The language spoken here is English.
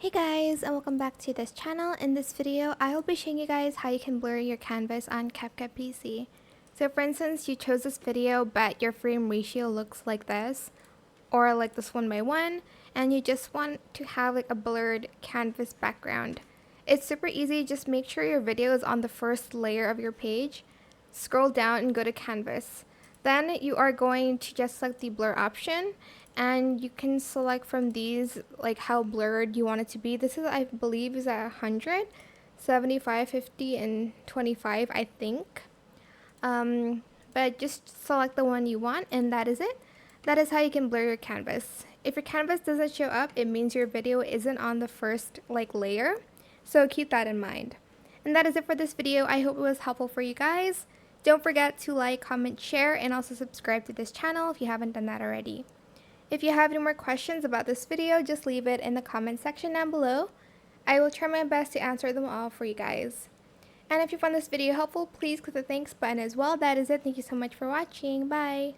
Hey guys, and welcome back to this channel. In this video, I will be showing you guys how you can blur your canvas on CapCut PC. So for instance, you chose this video but your frame ratio looks like this, or like this 1:1, and you just want to have like a blurred canvas background. It's super easy. Just make sure your video is on the first layer of your page. Scroll down and go to canvas. Then you are going to just select the blur option, and you can select from these like how blurred you want it to be. This is, I believe, is at 100, 75, 50, and 25, I think. But just select the one you want, and that is it. That is how you can blur your canvas. If your canvas doesn't show up, it means your video isn't on the first layer, so keep that in mind. And that is it for this video. I hope it was helpful for you guys. Don't forget to like, comment, share, and also subscribe to this channel if you haven't done that already. If you have any more questions about this video, just leave it in the comment section down below. I will try my best to answer them all for you guys. And if you found this video helpful, please click the thanks button as well. That is it. Thank you so much for watching. Bye!